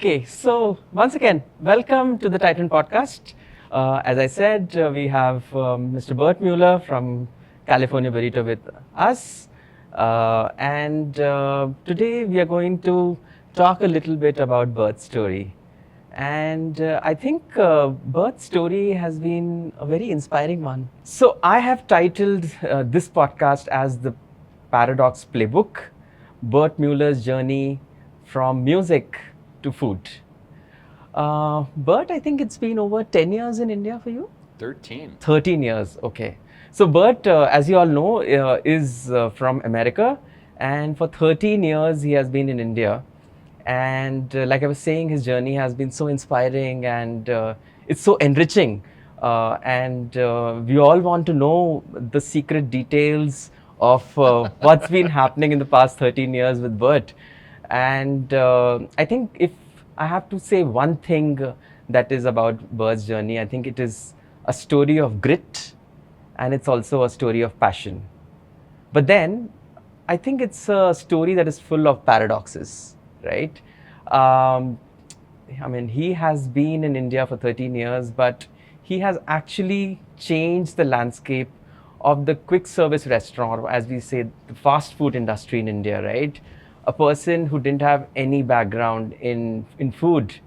Okay, so once again, welcome to the Titan podcast. As I said, we have Mr. Bert Mueller from California Burrito with us. And today we are going to talk a little bit about Bert's story. And I think Bert's story has been a very inspiring one. So I have titled this podcast as the Paradox Playbook, Bert Mueller's journey from music to food. Bert, I think it's been over 10 years in India for you? 13. 13 years, okay. So Bert, as you all know, is from America, and for 13 years he has been in India. And like I was saying, his journey has been so inspiring and it's so enriching. And we all want to know the secret details of what's been happening in the past 13 years with Bert. And I think if I have to say one thing that is about Bert's journey, I think it is a story of grit and it's also a story of passion. But then I think it's a story that is full of paradoxes, right? I mean, he has been in India for 13 years, but he has actually changed the landscape of the quick service restaurant, or as we say, the fast food industry in India, right? A person who didn't have any background in food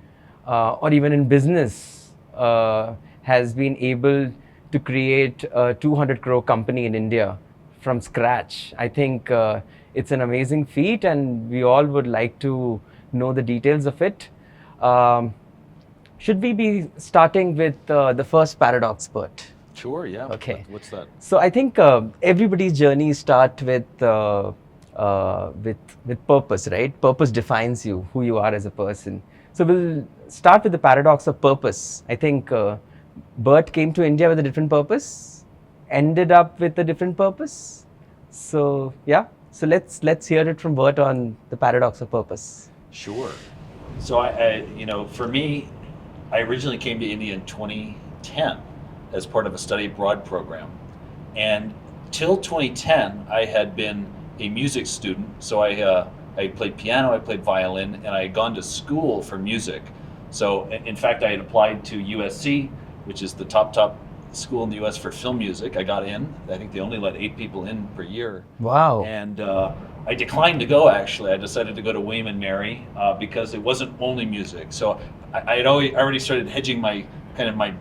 or even in business has been able to create a 200 crore company in India from scratch. I think it's an amazing feat and we all would like to know the details of it. Should we be starting with the first paradox, Bert? Sure, yeah. Okay. What's that? So I think everybody's journey starts with purpose, right? Purpose defines you, who you are as a person. So we'll start with the paradox of purpose. I think Bert came to India with a different purpose, ended up with a different purpose. So yeah, so let's hear it from Bert on the paradox of purpose. Sure. So for me, I originally came to India in 2010 as part of a study abroad program, and till 2010 I had been a music student. So I played piano, I played violin, and I had gone to school for music. So in fact, I had applied to USC, which is the top school in the US for film music. I got in. I think they only let 8 people in per year. Wow. And I declined to go, actually. I decided to go to William and Mary because it wasn't only music. So I had already started hedging my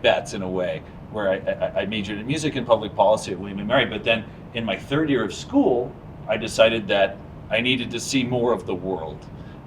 bets in a way, where I majored in music and public policy at William and Mary. But then in my third year of school, I decided that I needed to see more of the world.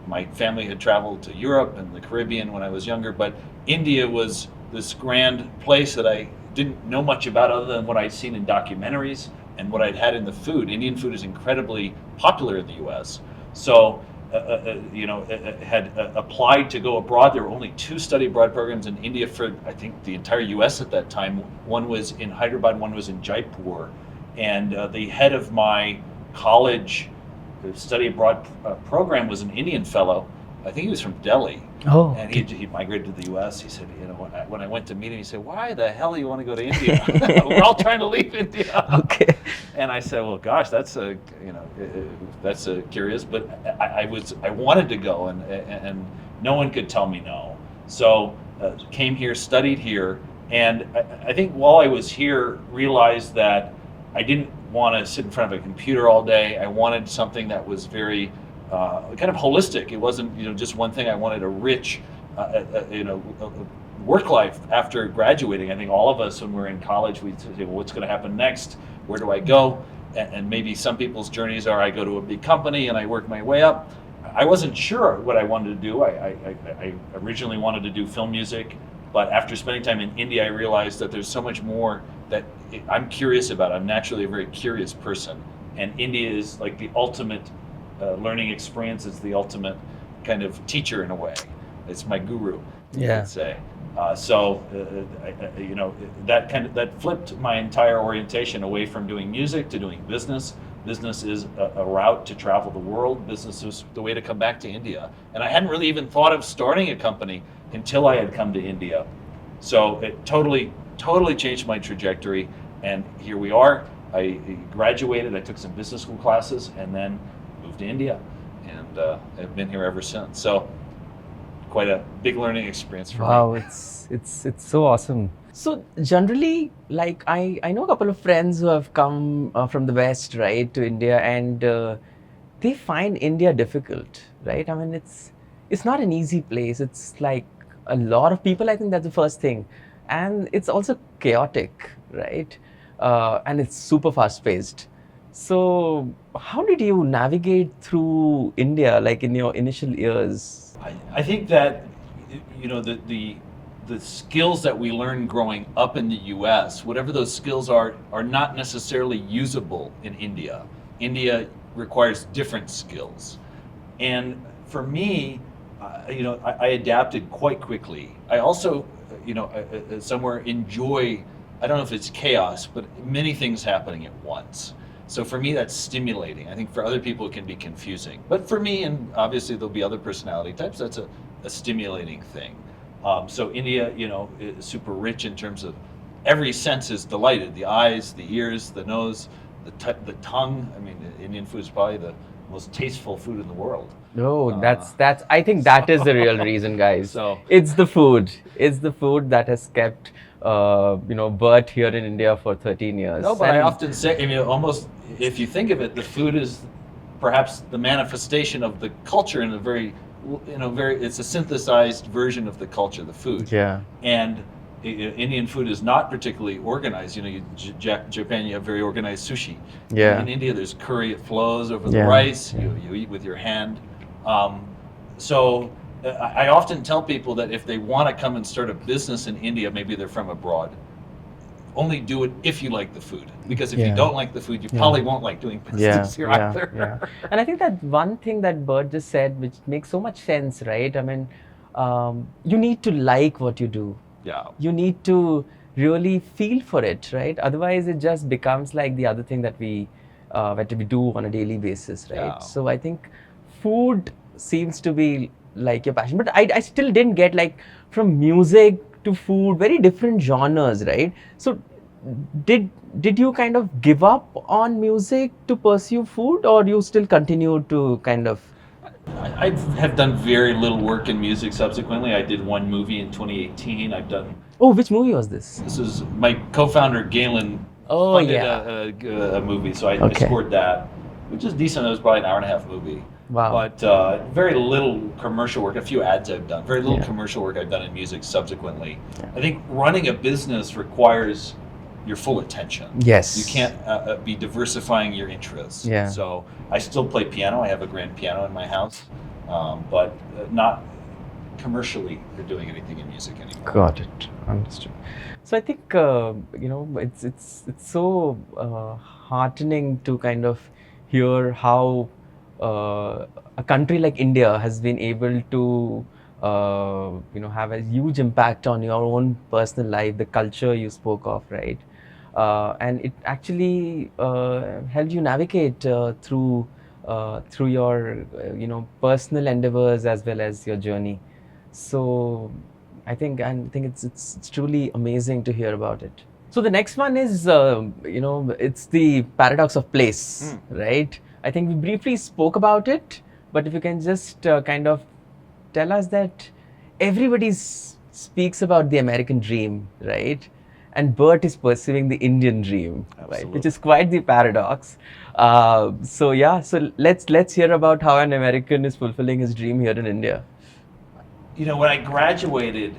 My family had traveled to Europe and the Caribbean when I was younger, but India was this grand place that I didn't know much about other than what I'd seen in documentaries and what I'd had in the food. Indian food is incredibly popular in the US. So, had applied to go abroad. There were only 2 study abroad programs in India for, I think, the entire US at that time. One was in Hyderabad, one was in Jaipur. And the head of my college study abroad program was an Indian fellow. I think he was from Delhi. Oh, and he migrated to the U.S. He said, when I went to meet him, he said, "Why the hell do you want to go to India? We're all trying to leave India." Okay. And I said, "Well, gosh, that's curious." But I wanted to go, and no one could tell me no. So came here, studied here, and I think while I was here, realized that I didn't want to sit in front of a computer all day. I wanted something that was very kind of holistic. It wasn't just one thing. I wanted a rich work life after graduating. I think all of us, when we're in college, we say, well, what's going to happen next? Where do I go? And maybe some people's journeys are, I go to a big company and I work my way up. I wasn't sure what I wanted to do. I originally wanted to do film music, but after spending time in India, I realized that there's so much more that I'm curious about. I'm naturally a very curious person, and India is like the ultimate learning experience. It's the ultimate kind of teacher in a way. It's my guru, you could say. That flipped my entire orientation away from doing music to doing business. Business is a route to travel the world. Business is the way to come back to India. And I hadn't really even thought of starting a company until I had come to India. So it totally changed my trajectory. And here we are. I graduated, I took some business school classes, and then moved to India. And I've been here ever since. So quite a big learning experience for Wow, me. it's so awesome. So generally, like I know a couple of friends who have come from the West, right, to India, and they find India difficult, right? I mean, it's not an easy place. It's like a lot of people. I think that's the first thing, and it's also chaotic, right? And it's super fast paced. So how did you navigate through India, like in your initial years? I think that the skills that we learn growing up in the U.S., whatever those skills are not necessarily usable in India. India requires different skills, and for me, I adapted quite quickly. I also, somewhere enjoy. I don't know if it's chaos, but many things happening at once. So for me, that's stimulating. I think for other people, it can be confusing. But for me, and obviously there'll be other personality types, that's a stimulating thing. So India, is super rich in terms of every sense is delighted. The eyes, the ears, the nose, the tongue. I mean, Indian food is probably the most tasteful food in the world. No, that's. I think that is the real reason, guys. So It's the food. It's the food that has kept, Bert here in India for 13 years. no, but I And- often say, almost if you think of it, the food is perhaps the manifestation of the culture in a very, it's a synthesized version of the culture, the food. Yeah. And Indian food is not particularly organized. Japan, you have very organized sushi. Yeah. In India, there's curry, it flows over the Yeah, rice. yeah. You eat with your hand. So I often tell people that if they want to come and start a business in India, maybe they're from abroad, only do it if you like the food. Because if Yeah. you don't like the food, you probably won't like doing business here either. Yeah. And I think that one thing that Bert just said, which makes so much sense, right? I mean, you need to like what you do. Yeah. You need to really feel for it, right? Otherwise, it just becomes like the other thing that we do on a daily basis, right? Yeah. So I think food seems to be like your passion, but I still didn't get, like, from music to food, very different genres, right? So did you kind of give up on music to pursue food, or you still continue to kind of? I have done very little work in music subsequently. I did one movie in 2018. Oh, which movie was this? This is my co-founder Galen Oh, funded yeah. a movie, so I Okay. scored that, which is decent. It was probably an hour and a half movie. Wow. But very little commercial work. A few ads I've done. Very little Yeah. commercial work I've done in music subsequently. Yeah. I think running a business requires your full attention. Yes. You can't be diversifying your interests. Yeah. So I still play piano. I have a grand piano in my house, but not commercially doing anything in music anymore. Got it. Understood. So I think it's so heartening to kind of hear how a country like India has been able to have a huge impact on your own personal life, the culture you spoke of, right? And it actually helped you navigate through your personal endeavors as well as your journey. So I think it's truly amazing to hear about it. So the next one is it's the paradox of place, right? I think we briefly spoke about it, but if you can just kind of tell us that everybody speaks about the American dream, right? And Bert is pursuing the Indian dream, right? Which is quite the paradox. So let's hear about how an American is fulfilling his dream here in India. When I graduated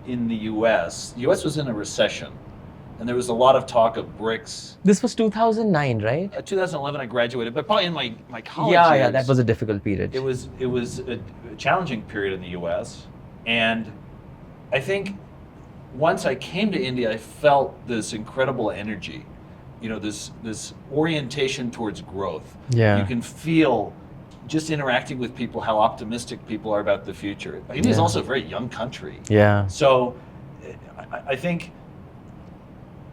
in the U.S., the U.S. was in a recession, and there was a lot of talk of bricks. This was 2009, right? 2011, I graduated, but probably in my college Yeah, years, that was a difficult period. It was a challenging period in the U.S., and I think once I came to India, I felt this incredible energy, this orientation towards growth. Yeah. You can feel, just interacting with people, how optimistic people are about the future. India is Yeah. also a very young country. Yeah. So I think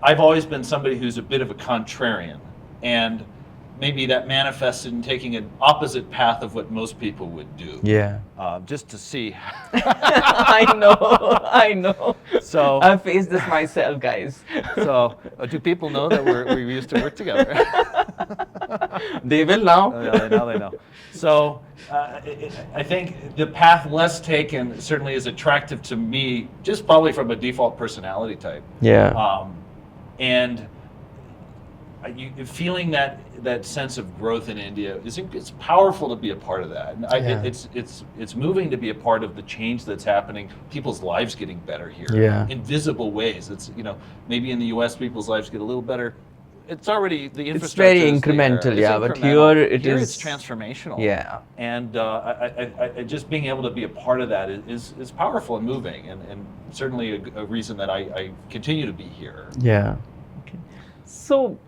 I've always been somebody who's a bit of a contrarian, and maybe that manifested in taking an opposite path of what most people would do. Yeah. Just to see. I know. So I've faced this myself, guys. do people know that we used to work together? They will now. Now they know. So I think the path less taken certainly is attractive to me, just probably from a default personality type. Yeah. And feeling that sense of growth in India it's powerful to be a part of that. And it's moving to be a part of the change that's happening. People's lives getting better here in visible ways. It's maybe in the U.S. people's lives get a little better. It's already the infrastructure. It's very incremental, but here it's transformational. Yeah. And I just being able to be a part of that is powerful and moving, and certainly a reason that I continue to be here. Yeah. Okay. So,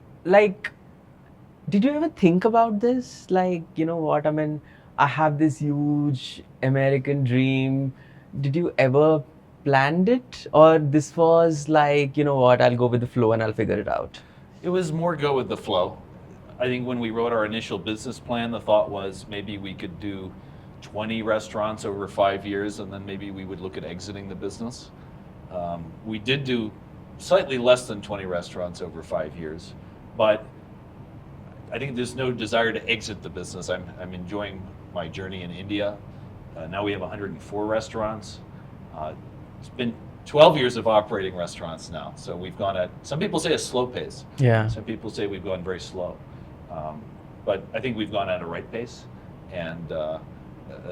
did you ever think about this? What I mean, I have this huge American dream. Did you ever planned it, or this was I'll go with the flow and I'll figure it out? It was more go with the flow. I think when we wrote our initial business plan, the thought was maybe we could do 20 restaurants over 5 years, and then maybe we would look at exiting the business. We did do slightly less than 20 restaurants over 5 years, but I think there's no desire to exit the business. I'm enjoying my journey in India. Now we have 104 restaurants. It's been 12 years of operating restaurants now. So we've gone at, some people say a slow pace. Yeah. Some people say we've gone very slow. But I think we've gone at a right pace and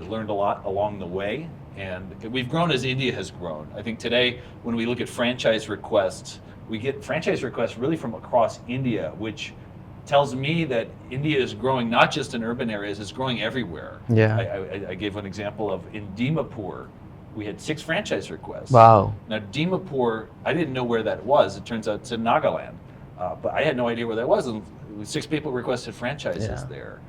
learned a lot along the way. And we've grown as India has grown. I think today, when we look at franchise requests, we get franchise requests really from across India, which tells me that India is growing not just in urban areas, it's growing everywhere. Yeah. I gave an example of in Dimapur, we had 6 franchise requests. Wow. Now Dimapur, I didn't know where that was. It turns out it's in Nagaland, but I had no idea where that was. And 6 people requested franchises there.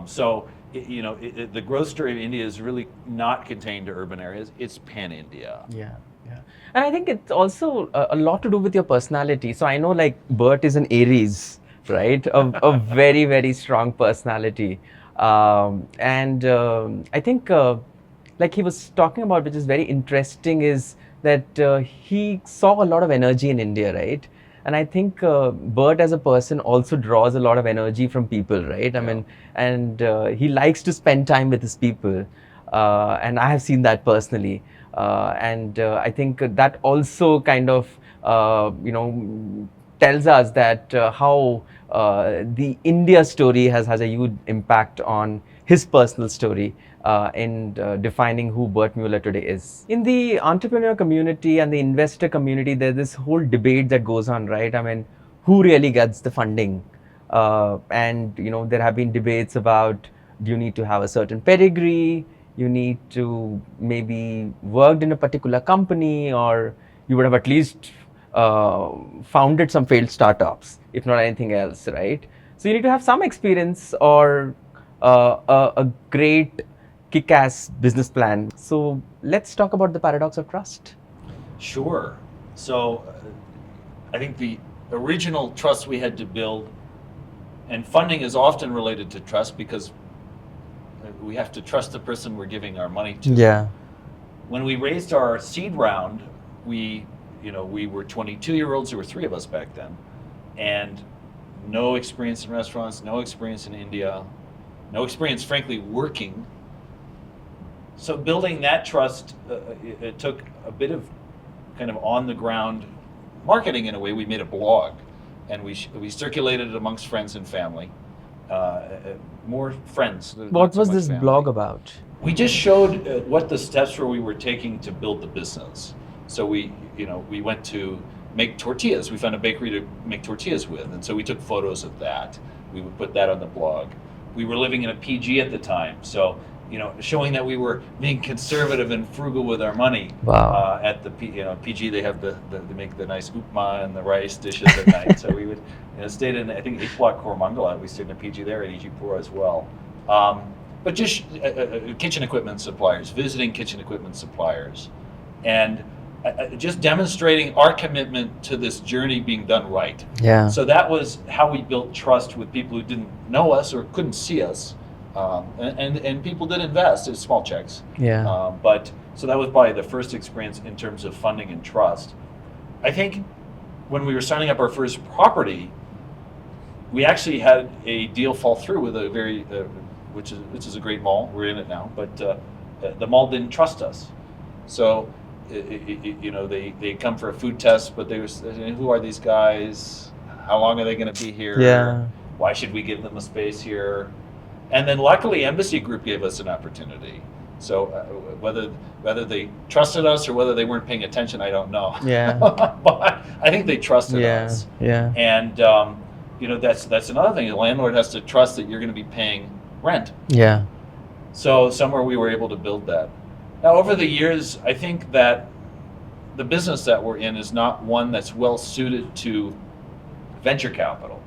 So the growth story of India is really not contained to urban areas. It's pan-India. Yeah. Yeah. And I think it's also a lot to do with your personality. So I know Bert is an Aries, right? A very, very strong personality. And I think he was talking about, which is very interesting, is that he saw a lot of energy in India, right? And I think Bert as a person also draws a lot of energy from people, right? I mean, and he likes to spend time with his people. And I have seen that personally. And I think that also kind of, tells us that how the India story has a huge impact on his personal story in defining who Bert Mueller today is. In the entrepreneur community and the investor community, there's this whole debate that goes on, right? I mean, who really gets the funding? And there have been debates about, do you need to have a certain pedigree? You need to maybe worked in a particular company, or you would have at least founded some failed startups, if not anything else, right? So you need to have some experience or a great kick-ass business plan. So let's talk about the paradox of trust. Sure. So I think the original trust we had to build, and funding is often related to trust because we have to trust the person we're giving our money to. Yeah. When we raised our seed round, we were 22-year-olds. There were 3 of us back then, and no experience in restaurants, no experience in India, no experience, frankly, working. So building that trust, it took a bit of kind of on-the-ground marketing in a way. We made a blog, and we circulated it amongst friends and family. More friends. What was this blog about? We just showed what the steps were we were taking to build the business. So we went to make tortillas. We found a bakery to make tortillas with, and so we took photos of that. We would put that on the blog. We were living in a PG at the time, so showing that we were being conservative and frugal with our money. Wow. At the PG, they have they make the nice upma and the rice dishes at night. So we would stayed in, I think, 8 block Coromandel. We stayed in a PG there at Ijipur as well. But just kitchen equipment suppliers, visiting kitchen equipment suppliers, and just demonstrating our commitment to this journey being done right. Yeah. So that was how we built trust with people who didn't know us or couldn't see us. And people did invest in small checks. Yeah. But so that was probably the first experience in terms of funding and trust. I think when we were signing up our first property, we actually had a deal fall through with a very, which is a great mall. We're in it now, but the mall didn't trust us. So, they come for a food test, but they were saying, who are these guys? How long are they going to be here? Yeah. Why should we give them a space here? And then luckily, Embassy Group gave us an opportunity. So whether they trusted us or whether they weren't paying attention, I don't know. Yeah. But I think they trusted Yeah. us. Yeah. And that's another thing. The landlord has to trust that you're going to be paying rent. Yeah. So somewhere we were able to build that. Now over the years, I think that the business that we're in is not one that's well suited to venture capital.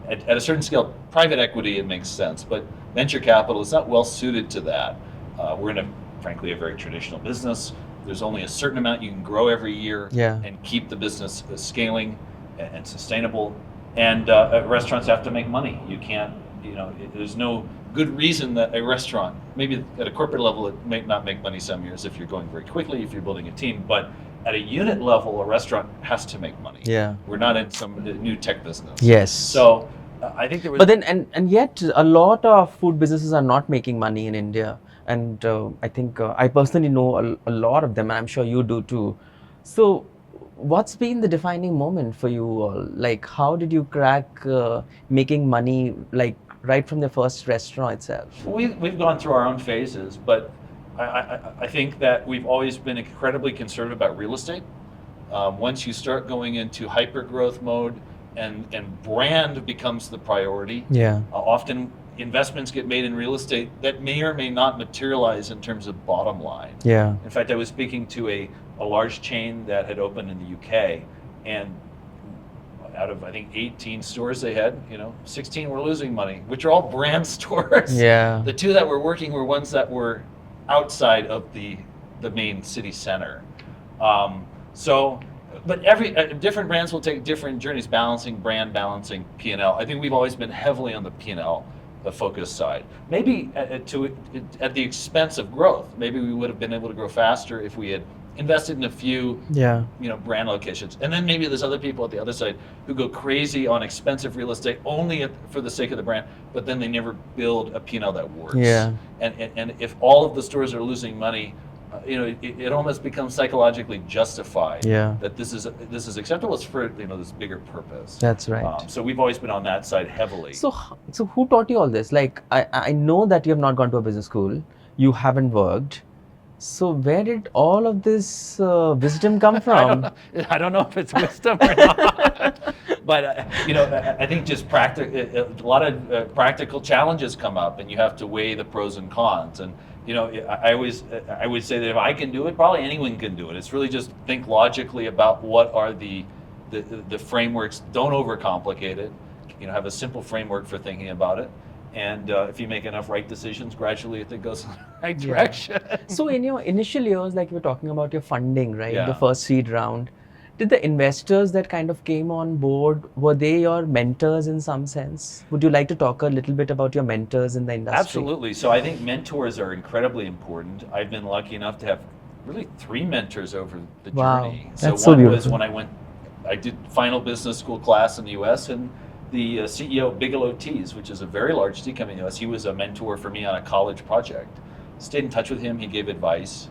At a certain scale, private equity, it makes sense, but venture capital is not well suited to that. We're in frankly, a very traditional business. There's only a certain amount you can grow every year and keep the business scaling and sustainable. And restaurants have to make money. You can't, there's no good reason that a restaurant, maybe at a corporate level, it may not make money some years if you're going very quickly, if you're building a team, but at a unit level, a restaurant has to make money. Yeah. We're not in some new tech business. Yes. So I think there was. But then, and yet, a lot of food businesses are not making money in India, and I think I personally know a lot of them, and I'm sure you do too. So, what's been the defining moment for you all? Like, how did you crack making money, like right from the first restaurant itself? We've gone through our own phases, but I think that we've always been incredibly conservative about real estate. Once you start going into hyper growth mode and brand becomes the priority, often investments get made in real estate that may or may not materialize in terms of bottom line. Yeah. In fact, I was speaking to a large chain that had opened in the UK, and out of, I think, 18 stores they had, 16 were losing money, which are all brand stores. Yeah. The two that were working were ones that were outside of the main city center. But different brands will take different journeys, balancing brand, balancing P&L. I think we've always been heavily on the P&L, the focus side. Maybe at the expense of growth. Maybe we would have been able to grow faster if we had invested in a few brand locations. And then maybe there's other people at the other side who go crazy on expensive real estate only for the sake of the brand, but then they never build a P&L that works. Yeah. And if all of the stores are losing money, it almost becomes psychologically justified that this is acceptable. It's for this bigger purpose. That's right. So we've always been on that side heavily. So who taught you all this? Like, I know that you have not gone to a business school. You haven't worked. So where did all of this wisdom come from? I don't know if it's wisdom or not, but I think just a lot of practical challenges come up, and you have to weigh the pros and cons. And I would say that if I can do it, probably anyone can do it. It's really just think logically about what are the frameworks. Don't overcomplicate it. Have a simple framework for thinking about it. And if you make enough right decisions, gradually it goes in the right direction. So in your initial years, like you were talking about your funding, right? Yeah. The first seed round. Did the investors that kind of came on board, were they your mentors in some sense? Would you like to talk a little bit about your mentors in the industry? Absolutely. So I think mentors are incredibly important. I've been lucky enough to have really 3 mentors over the journey. That's so one beautiful. was when I did final business school class in the US, and the CEO of Bigelow Teas, which is a very large tea company in the US, he was a mentor for me on a college project. Stayed in touch with him, he gave advice.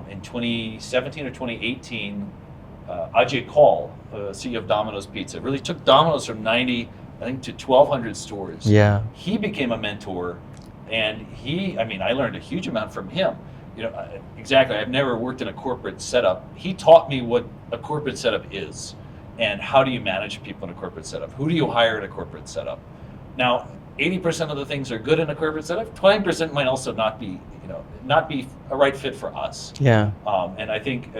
In 2017 or 2018, Ajay Kaul, CEO of Domino's Pizza, really took Domino's from 90, I think, to 1,200 stores. Yeah. He became a mentor, and I learned a huge amount from him. Exactly, I've never worked in a corporate setup. He taught me what a corporate setup is. And how do you manage people in a corporate setup? Who do you hire in a corporate setup? Now, 80% of the things are good in a corporate setup. 20% might also not be a right fit for us. Yeah. And I think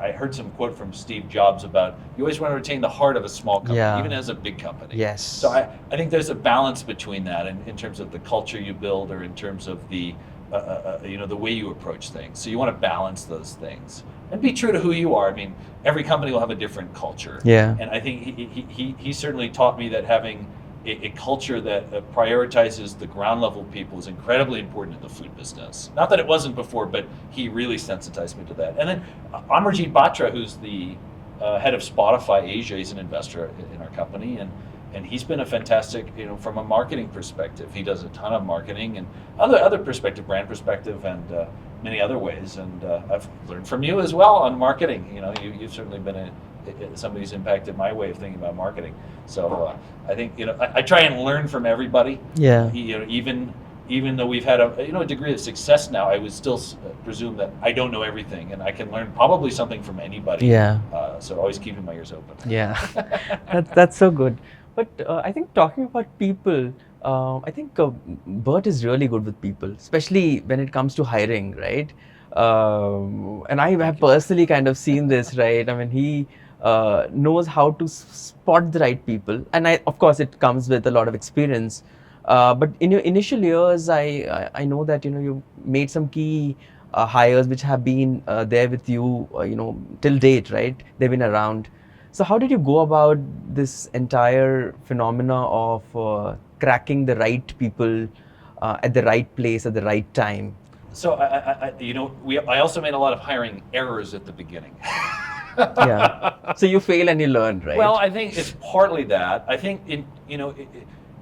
I heard some quote from Steve Jobs about you always want to retain the heart of a small company, even as a big company. Yes. So I think there's a balance between that in terms of the culture you build, or in terms of the the way you approach things. So you want to balance those things and be true to who you are. I mean, every company will have a different culture. Yeah. And I think he certainly taught me that having a culture that prioritizes the ground level people is incredibly important in the food business. Not that it wasn't before, but he really sensitized me to that. And then Amarjit Batra, who's the head of Spotify Asia, he's an investor in our company, and and he's been a fantastic, from a marketing perspective. He does a ton of marketing and other perspective, brand perspective, and many other ways. And I've learned from you as well on marketing. You've certainly been somebody who's impacted my way of thinking about marketing. So I think I try and learn from everybody. Yeah. Even though we've had a degree of success now, I would still presume that I don't know everything, and I can learn probably something from anybody. Yeah. So always keeping my ears open. Yeah. That's so good. But I think talking about people, I think Bert is really good with people, especially when it comes to hiring, right? And I have personally kind of seen this, right? I mean, he knows how to spot the right people, and of course, it comes with a lot of experience. But in your initial years, I know that you made some key hires which have been there with you, till date, right? They've been around. So how did you go about this entire phenomena of cracking the right people at the right place at the right time? So I also made a lot of hiring errors at the beginning. Yeah. So you fail and you learn, right? Well, I think it's partly that. I think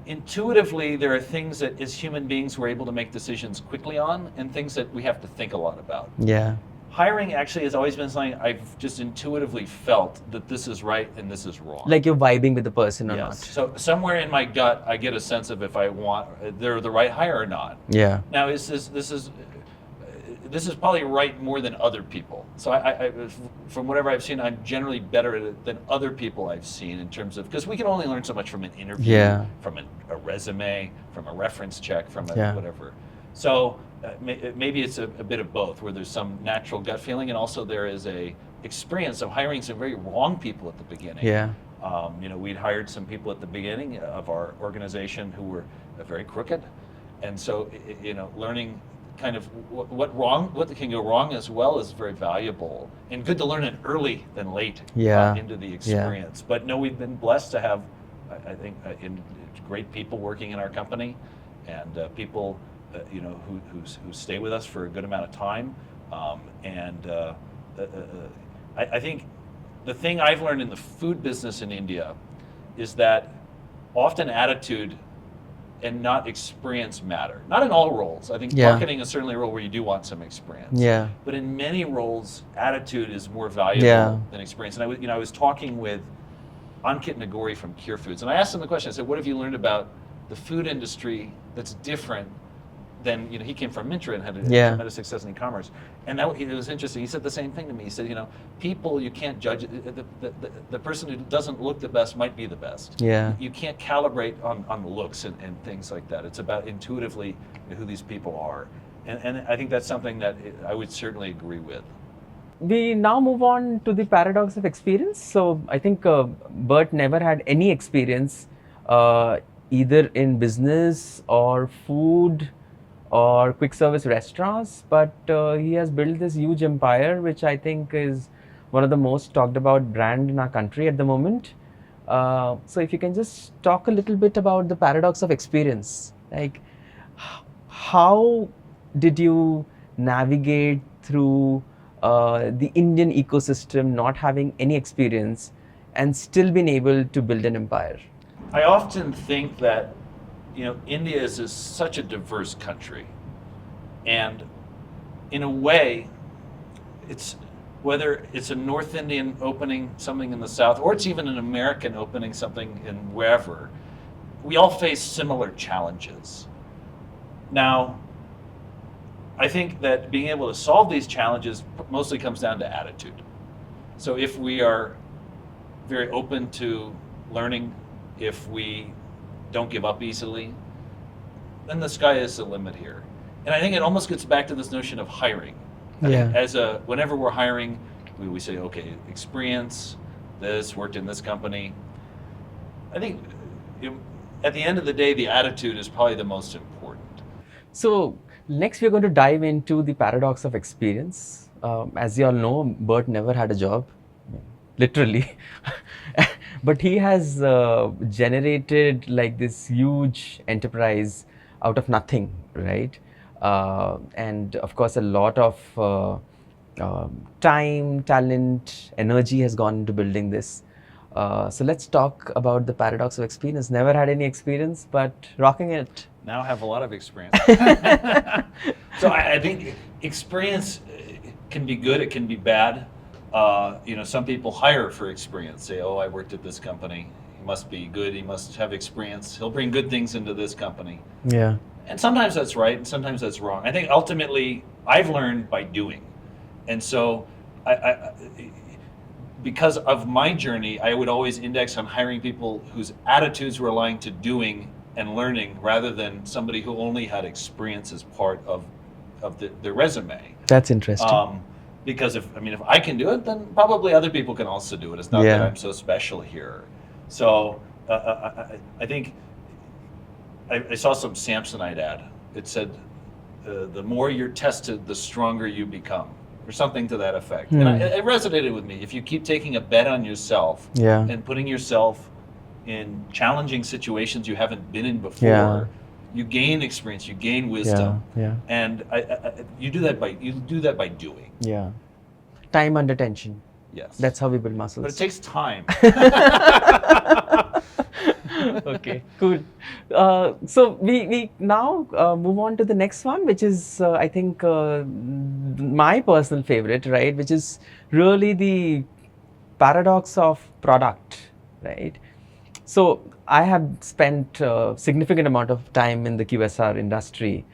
intuitively there are things that as human beings we're able to make decisions quickly on, and things that we have to think a lot about. Yeah. Hiring actually has always been something I've just intuitively felt that this is right and this is wrong. Like you're vibing with the person or Yes. not. So somewhere in my gut, I get a sense of if they're the right hire or not. Yeah. Now, this is probably right more than other people. So I from whatever I've seen, I'm generally better at it than other people I've seen in terms of, because we can only learn so much from an interview, Yeah. from a resume, from a reference check, from Yeah. whatever. So maybe it's a bit of both, where there's some natural gut feeling, and also there is a experience of hiring some very wrong people at the beginning. Yeah. We'd hired some people at the beginning of our organization who were very crooked, and so learning kind of what can go wrong as well is very valuable, and good to learn it early than late. Yeah. Into the experience. But no, we've been blessed to have, I think, great people working in our company, and people who stay with us for a good amount of time. I think the thing I've learned in the food business in India is that often attitude and not experience matter. Not in all roles. I think Yeah. marketing is certainly a role where you do want some experience. Yeah. But in many roles, attitude is more valuable Yeah. than experience. And I was talking with Ankit Nagori from Cure Foods, and I asked him the question. I said, "What have you learned about the food industry that's different than he came from Mintra and had a Yeah. tremendous success in e-commerce?" And it was interesting. He said the same thing to me. He said, people, you can't judge. The person who doesn't look the best might be the best. Yeah. You can't calibrate on the looks and things like that. It's about intuitively who these people are. And I think that's something that I would certainly agree with. We now move on to the paradox of experience. So I think Bert never had any experience either in business or food or quick service restaurants, but he has built this huge empire, which I think is one of the most talked about brand in our country at the moment. So if you can just talk a little bit about the paradox of experience, like how did you navigate through the Indian ecosystem, not having any experience, and still been able to build an empire? I often think that India is such a diverse country, and in a way, whether it's a North Indian opening something in the South, or it's even an American opening something in wherever, we all face similar challenges. Now, I think that being able to solve these challenges mostly comes down to attitude. So if we are very open to learning, if we don't give up easily, then the sky is the limit here. And I think it almost gets back to this notion of hiring. I think whenever we're hiring, we say, okay, experience, this, worked in this company. I think at the end of the day, the attitude is probably the most important. So next we're going to dive into the paradox of experience. As you all know, Bert never had a job, literally. But he has generated like this huge enterprise out of nothing, right? And of course, a lot of time, talent, energy has gone into building this. So let's talk about the paradox of experience. Never had any experience, but rocking it. Now have a lot of experience. So I think experience can be good, it can be bad. Some people hire for experience, say, oh, I worked at this company. He must be good, he must have experience. He'll bring good things into this company. Yeah. And sometimes that's right, and sometimes that's wrong. I think ultimately I've learned by doing. And so because of my journey, I would always index on hiring people whose attitudes were aligned to doing and learning rather than somebody who only had experience as part of their resume. That's interesting. Because if I can do it, then probably other people can also do it. It's not that I'm so special here. So I think I saw some Samsonite ad. It said, the more you're tested, the stronger you become, or something to that effect. And it resonated with me. If you keep taking a bet on yourself and putting yourself in challenging situations you haven't been in before, you gain experience, you gain wisdom, and you do that by doing. Yeah, time under tension. Yes, that's how we build muscles. But it takes time. Okay, cool. So we now move on to the next one, which is I think my personal favorite, right? Which is really the paradox of product, right? So I have spent a significant amount of time in the QSR industry,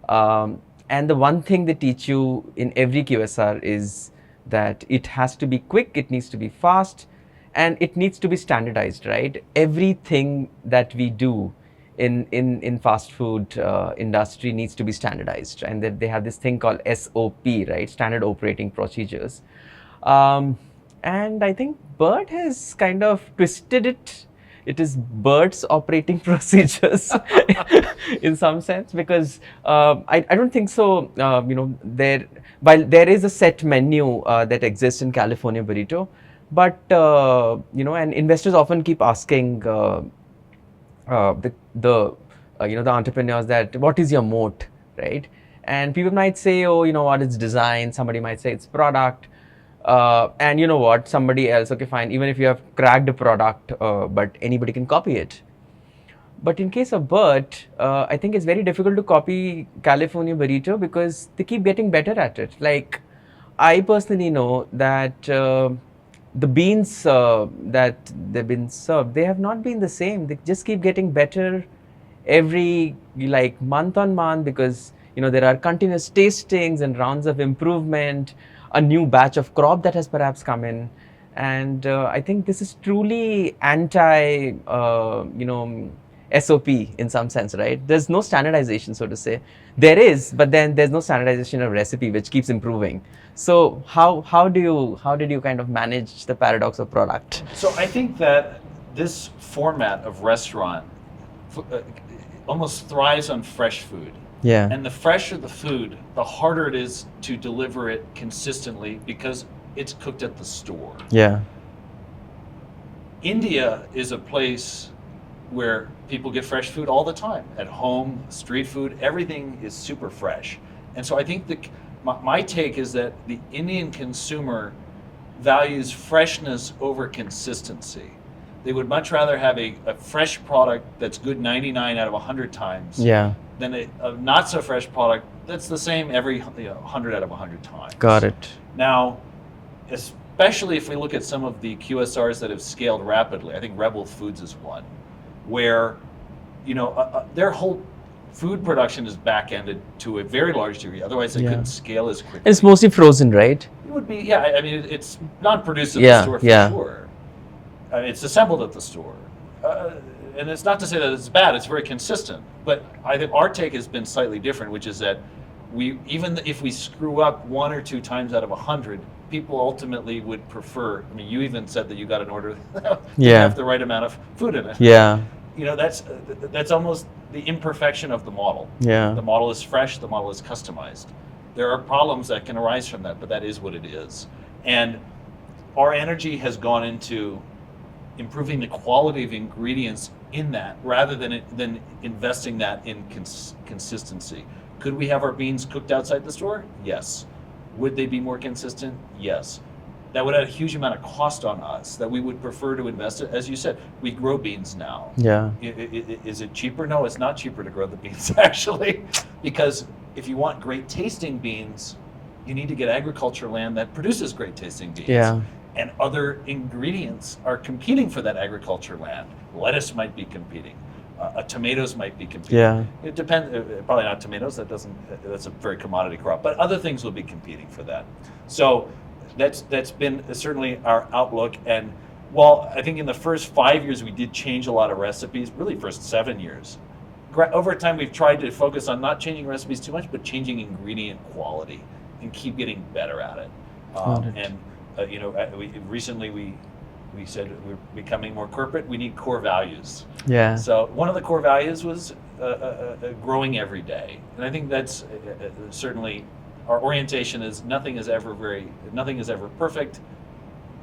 and the one thing they teach you in every QSR is that it has to be quick, it needs to be fast, and it needs to be standardized, right? Everything that we do in fast food industry needs to be standardized, and that they have this thing called SOP, right? Standard operating procedures. And I think Bert has kind of twisted it. It is Bert's operating procedures in some sense, because I don't think so. While there is a set menu that exists in California Burrito, but and investors often keep asking the entrepreneurs that what is your moat, right? And people might say, oh, what, it's design. Somebody might say it's product. And you know what, somebody else, okay, fine, even if you have cracked a product, but anybody can copy it. But in case of Bert, I think it's very difficult to copy California Burrito because they keep getting better at it. Like, I personally know that the beans that they've been served, they have not been the same. They just keep getting better every month on month, because there are continuous tastings and rounds of improvement, a new batch of crop that has perhaps come in. And I think this is truly anti SOP in some sense, right? There's no standardization, so to say. There is, but then there's no standardization of recipe, which keeps improving. So how did you kind of manage the paradox of product? So I think that this format of restaurant almost thrives on fresh food. Yeah. And the fresher the food, the harder it is to deliver it consistently because it's cooked at the store. Yeah. India is a place where people get fresh food all the time. At home, street food, everything is super fresh. And so I think my take is that the Indian consumer values freshness over consistency. They would much rather have a fresh product that's good 99 out of 100 times than a not so fresh product that's the same every 100 out of 100 times. Got it. Now, especially if we look at some of the QSRs that have scaled rapidly, I think Rebel Foods is one, where their whole food production is back-ended to a very large degree. Otherwise, they couldn't scale as quickly. It's mostly frozen, right? It would be, it's not produced at the store for sure. It's assembled at the store. And it's not to say that it's bad, it's very consistent. But I think our take has been slightly different, which is that even if we screw up 1 or 2 times out of 100, people ultimately would prefer, you even said that you got an order that have the right amount of food in it. Yeah. That's almost the imperfection of the model. Yeah. The model is fresh, the model is customized. There are problems that can arise from that, but that is what it is. And our energy has gone into improving the quality of ingredients in that rather than investing that in consistency. Could we have our beans cooked outside the store? Yes. Would they be more consistent? Yes. that would add a huge amount of cost on us that we would prefer to invest it. As you said, we grow beans now. Yeah. Is it cheaper? No, it's not cheaper to grow the beans actually, because if you want great tasting beans, you need to get agriculture land that produces great tasting beans. Yeah. And other ingredients are competing for that agriculture land. Lettuce might be competing. Tomatoes might be competing. Yeah. It depends. Probably not tomatoes. That's a very commodity crop. But other things will be competing for that. So that's been certainly our outlook. And while I think in the first 5 years we did change a lot of recipes, really first 7 years. Over time we've tried to focus on not changing recipes too much, but changing ingredient quality and keep getting better at it. And recently we said we're becoming more corporate. We need core values. Yeah. So one of the core values was growing every day, and I think that's certainly our orientation. Is nothing is ever perfect.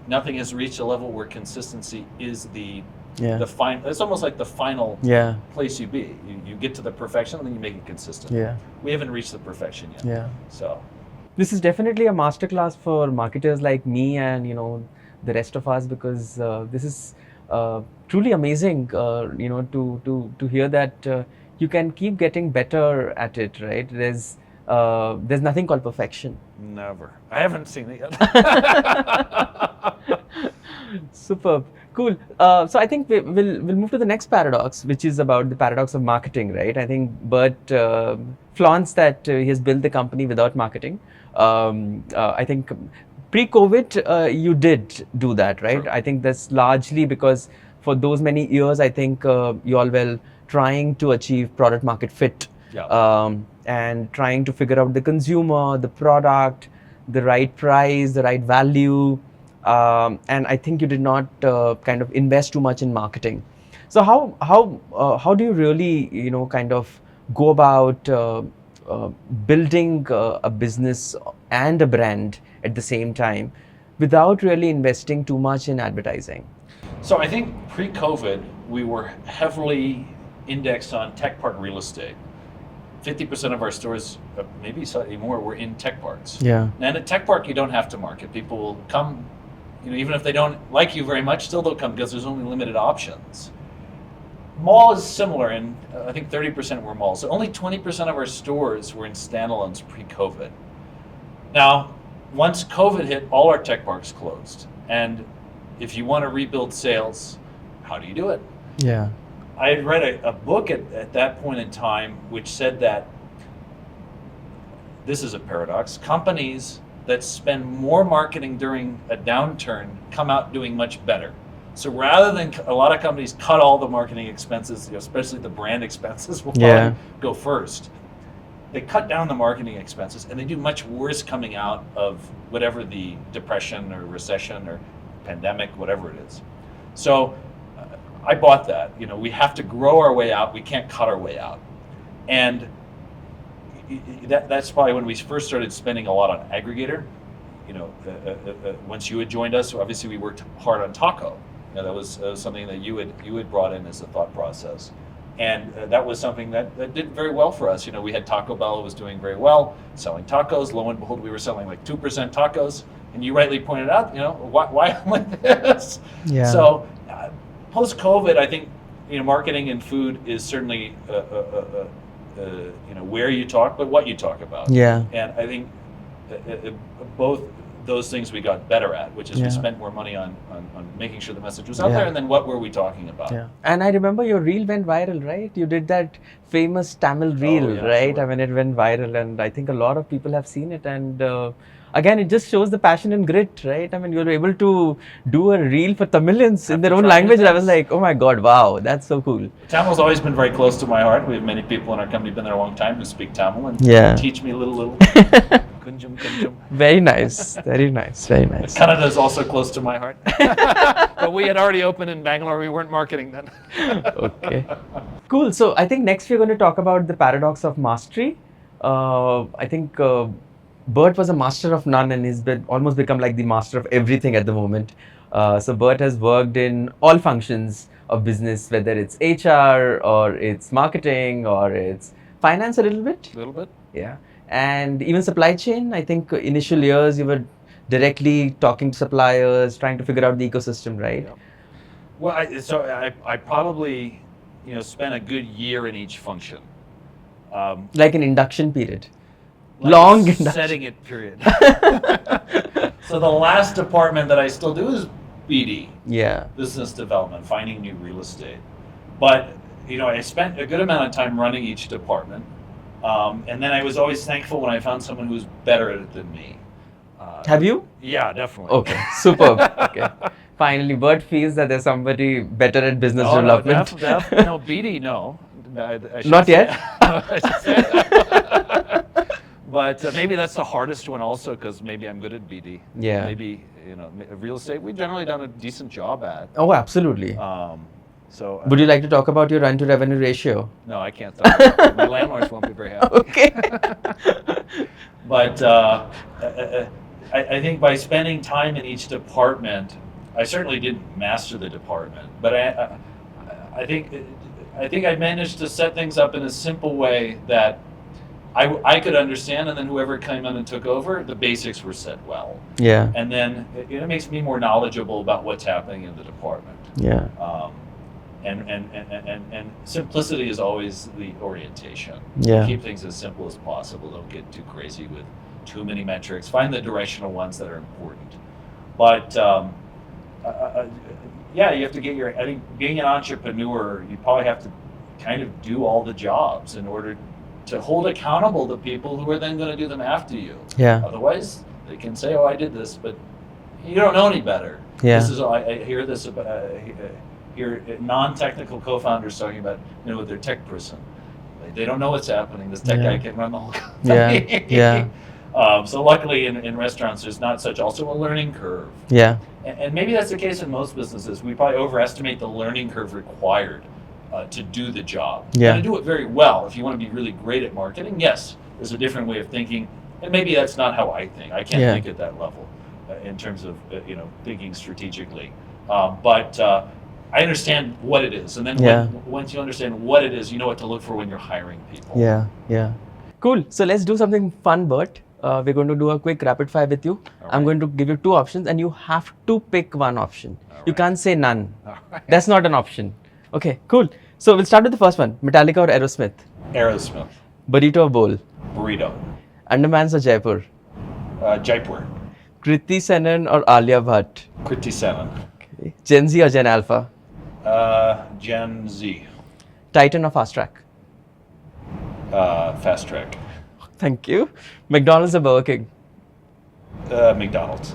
Nothing has reached a level where consistency is the final. It's almost like the final place you be. You get to the perfection, and then you make it consistent. Yeah. We haven't reached the perfection yet. Yeah. So this is definitely a masterclass for marketers like me and the rest of us, because this is truly amazing. To hear that you can keep getting better at it. Right? There's nothing called perfection. Never. I haven't seen it yet. Superb. Cool. So I think we'll move to the next paradox, which is about the paradox of marketing, right? I think Bert flaunts that he has built the company without marketing. I think pre-COVID, you did do that, right? Sure. I think that's largely because for those many years, I think you all were trying to achieve product market fit. Yeah. And trying to figure out the consumer, the product, the right price, the right value. And I think you did not kind of invest too much in marketing. So how do you really kind of go about building a business and a brand at the same time without really investing too much in advertising? So I think pre-COVID we were heavily indexed on tech park real estate. 50% of our stores, maybe slightly more, were in tech parks. Yeah. And at a tech park, you don't have to market. People will come, even if they don't like you very much, still they'll come because there's only limited options. Mall is similar, and I think 30% were malls. So only 20% of our stores were in standalones pre-COVID. Now, once COVID hit, all our tech parks closed. And if you want to rebuild sales, how do you do it? Yeah. I had read a book at that point in time which said that, this is a paradox, companies that spend more marketing during a downturn come out doing much better. So rather than a lot of companies cut all the marketing expenses, especially the brand expenses will probably go first. They cut down the marketing expenses and they do much worse coming out of whatever the depression or recession or pandemic, whatever it is. So I bought that. We have to grow our way out. We can't cut our way out. And that's probably when we first started spending a lot on aggregator. Once you had joined us, obviously we worked hard on Taco. That was something that you had brought in as a thought process. And that was something that did very well for us. We had Taco Bell was doing very well, selling tacos. Lo and behold, we were selling like 2% tacos. And you rightly pointed out, why like this? Yeah. So post-COVID, I think marketing and food is certainly where you talk, but what you talk about. Yeah. And I think both those things we got better at, which is we spent more money on making sure the message was out there, and then what were we talking about? Yeah. And I remember your reel went viral, right? You did that famous Tamil reel, right? Sure. I mean, it went viral, and I think a lot of people have seen it. And again, it just shows the passion and grit, right? I mean, you were able to do a reel for Tamilians in their own language. And I was like, oh my God, wow, that's so cool. Tamil's always been very close to my heart. We have many people in our company been there a long time who speak Tamil and teach me little. Kunjum, kunjum. Very nice, very nice, very nice. Canada is also close to my heart. But we had already opened in Bangalore. We weren't marketing then. Okay. Cool. So I think next we're going to talk about the paradox of mastery. I think Bert was a master of none and he's almost become like the master of everything at the moment. So Bert has worked in all functions of business, whether it's HR or it's marketing or it's finance a little bit. A little bit. Yeah. And even supply chain. I think initial years you were directly talking to suppliers, trying to figure out the ecosystem, right? Yeah. Well, I probably, spent a good year in each function. Like an induction period. Like Long a induction. setting it period. So the last department that I still do is BD, Yeah. business development, finding new real estate. But I spent a good amount of time running each department, and then I was always thankful when I found someone who was better at it than me. Have you? Yeah, definitely. Okay, superb. Okay. Finally, Bert feels that there's somebody better at business development. No, BD, no. I should Not say- yet? I should say that. But maybe that's the hardest one also, because maybe I'm good at BD. Yeah. Maybe, real estate, we've generally done a decent job at. Oh, absolutely. So. Would you like to talk about your rent to revenue ratio? No, I can't talk about it. My landlords won't be very happy. Okay. But I think by spending time in each department, I certainly didn't master the department, but I think I managed to set things up in a simple way that I could understand, and then whoever came in and took over, the basics were set well. Yeah. And then it makes me more knowledgeable about what's happening in the department. Yeah. And simplicity is always the orientation. Yeah. Keep things as simple as possible. Don't get too crazy with too many metrics. Find the directional ones that are important. But yeah, you have to get I think being an entrepreneur, you probably have to kind of do all the jobs in order to hold accountable the people who are then going to do them after you. Yeah. Otherwise, they can say, "Oh, I did this," but you don't know any better. Yeah. I hear this about hear non-technical co-founders talking about, with their tech person. They don't know what's happening. This tech Yeah. guy can run the whole company. Yeah. So luckily in restaurants, there's not such also a learning curve. Yeah. And maybe that's the case in most businesses. We probably overestimate the learning curve required to do the job. Yeah. And to do it very well, if you want to be really great at marketing, yes, there's a different way of thinking. And maybe that's not how I think. I can't Yeah. think at that level in terms of, thinking strategically. But I understand what it is. And then Yeah. once you understand what it is, you know what to look for when you're hiring people. Yeah. Yeah. Cool. So let's do something fun, Bert. We're going to do a quick rapid fire with you. All I'm right. going to give you two options and you have to pick one option. All You right. can't say none. All right. That's not an option. Okay, cool. So we'll start with the first one. Metallica or Aerosmith? Aerosmith. Burrito or bowl? Burrito. Andamans or Jaipur? Jaipur. Kriti Senon or Alia Bhatt? Kriti Senon. Okay. Gen Z or Gen Alpha? Gen Z. Titan or Fastrack? Fastrack. Thank you. McDonald's or Burger King? McDonald's.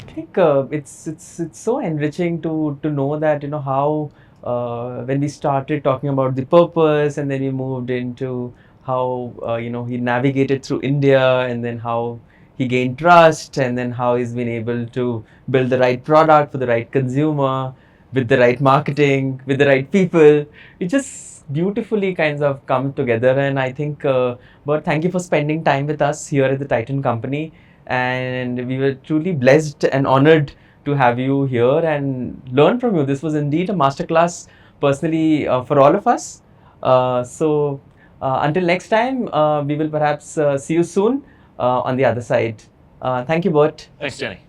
I think it's so enriching to know that how when we started talking about the purpose and then we moved into how he navigated through India and then how he gained trust and then how he's been able to build the right product for the right consumer with the right marketing with the right people. It just beautifully kinds of come together, and I think but thank you for spending time with us here at the Titan company, and we were truly blessed and honored to have you here and learn from you. This was indeed a masterclass personally for all of us. So until next time, we will perhaps see you soon on the other side. Thank you, Bert. Thanks, Jenny.